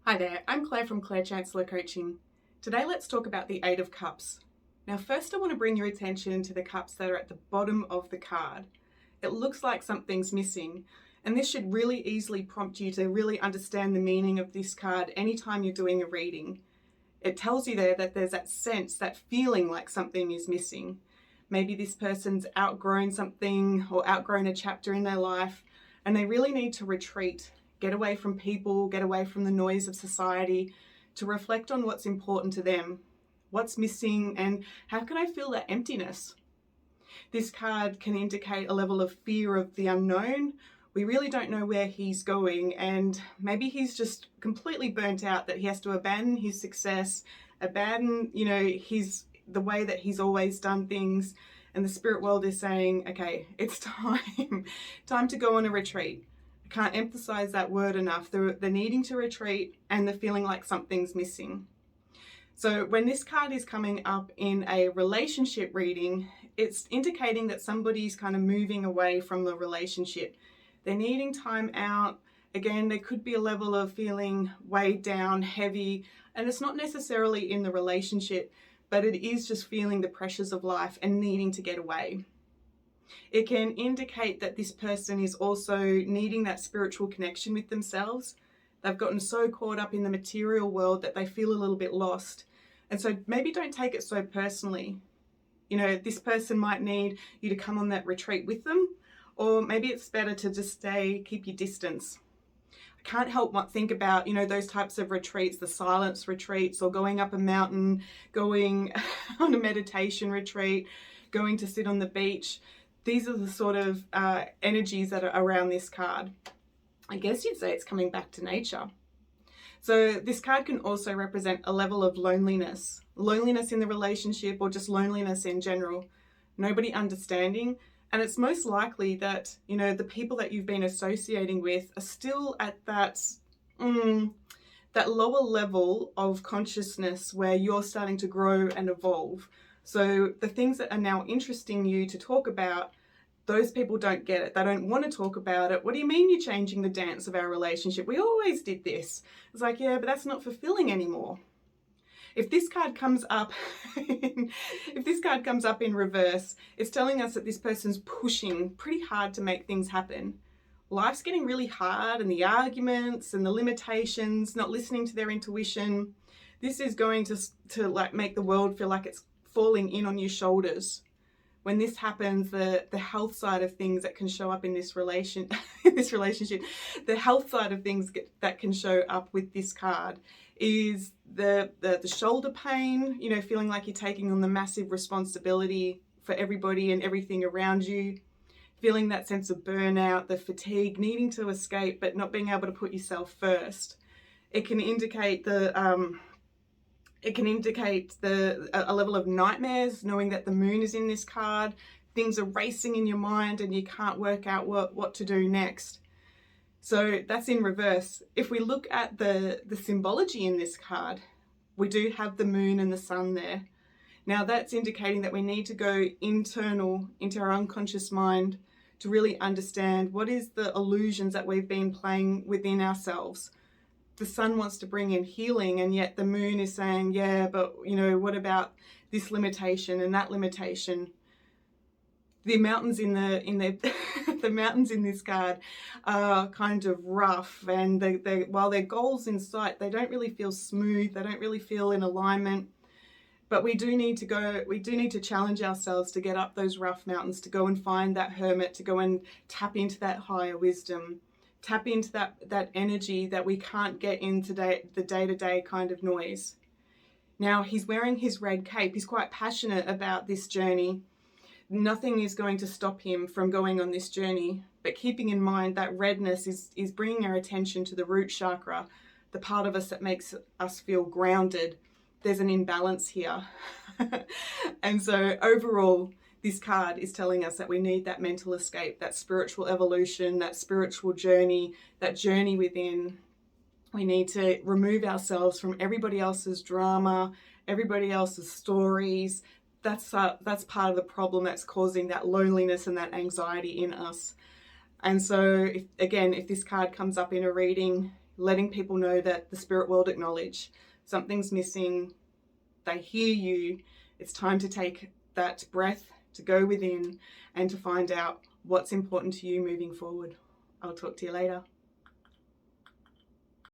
Hi there, I'm Claire from Claire Chancellor Coaching. Today let's talk about the Eight of Cups. Now first I want to bring your attention to the cups that are at the bottom of the card. It looks like something's missing, and this should really easily prompt you to really understand the meaning of this card anytime you're doing a reading. It tells you there that there's that sense, that feeling like something is missing. Maybe this person's outgrown something or outgrown a chapter in their life, and they really need to retreat, get away from people, get away from the noise of society, to reflect on what's important to them, what's missing, and how can I fill that emptiness? This card can indicate a level of fear of the unknown. We really don't know where he's going, and maybe he's just completely burnt out that he has to abandon his success, abandon, the way that he's always done things. And the spirit world is saying, okay, it's time to go on a retreat. I can't emphasize that word enough. The needing to retreat and the feeling like something's missing. So when this card is coming up in a relationship reading, it's indicating that somebody's kind of moving away from the relationship. They're needing time out. Again, there could be a level of feeling weighed down, heavy, and it's not necessarily in the relationship, but it is just feeling the pressures of life and needing to get away. It can indicate that this person is also needing that spiritual connection with themselves. They've gotten so caught up in the material world that they feel a little bit lost. And so maybe don't take it so personally. This person might need you to come on that retreat with them, or maybe it's better to just keep your distance. I can't help but think about, those types of retreats, the silence retreats, or going up a mountain, going on a meditation retreat, going to sit on the beach. These are the sort of energies that are around this card. I guess you'd say it's coming back to nature. So this card can also represent a level of loneliness in the relationship, or just loneliness in general, nobody understanding. And it's most likely that, the people that you've been associating with are still at that lower level of consciousness where you're starting to grow and evolve. So the things that are now interesting you to talk about, those people don't get it. They don't want to talk about it. What do you mean you're changing the dance of our relationship? We always did this. It's like, yeah, but that's not fulfilling anymore. If this card comes up in reverse, it's telling us that this person's pushing pretty hard to make things happen. Life's getting really hard, and the arguments and the limitations, not listening to their intuition, this is going to like make the world feel like it's falling in on your shoulders. When this happens, the health side of things that can show up in this relationship, the health side of things that can show up with this card is the shoulder pain, feeling like you're taking on the massive responsibility for everybody and everything around you, feeling that sense of burnout, the fatigue, needing to escape but not being able to put yourself first. It can indicate a level of nightmares, knowing that the moon is in this card. Things are racing in your mind and you can't work out what to do next. So that's in reverse. If we look at the symbology in this card, we do have the moon and the sun there. Now that's indicating that we need to go internal, into our unconscious mind, to really understand what is the illusions that we've been playing within ourselves. The sun wants to bring in healing, and yet the moon is saying, yeah, but what about this limitation and that limitation? The mountains in the mountains in this card are kind of rough, and while they're goals in sight, they don't really feel smooth. They don't really feel in alignment. But we do need to challenge ourselves to get up those rough mountains, to go and find that hermit, to go and tap into that higher wisdom, tap into that energy that we can't get in today, the day-to-day kind of noise. Now he's wearing his red cape. He's quite passionate about this journey. Nothing is going to stop him from going on this journey, but keeping in mind that redness is bringing our attention to the root chakra, the part of us that makes us feel grounded. There's an imbalance here. And so overall, this card is telling us that we need that mental escape, that spiritual evolution, that spiritual journey, that journey within. We need to remove ourselves from everybody else's drama, everybody else's stories. That's part of the problem that's causing that loneliness and that anxiety in us. And so, if this card comes up in a reading, letting people know that the spirit world acknowledge something's missing, they hear you, it's time to take that breath, to go within and to find out what's important to you moving forward. I'll talk to you later.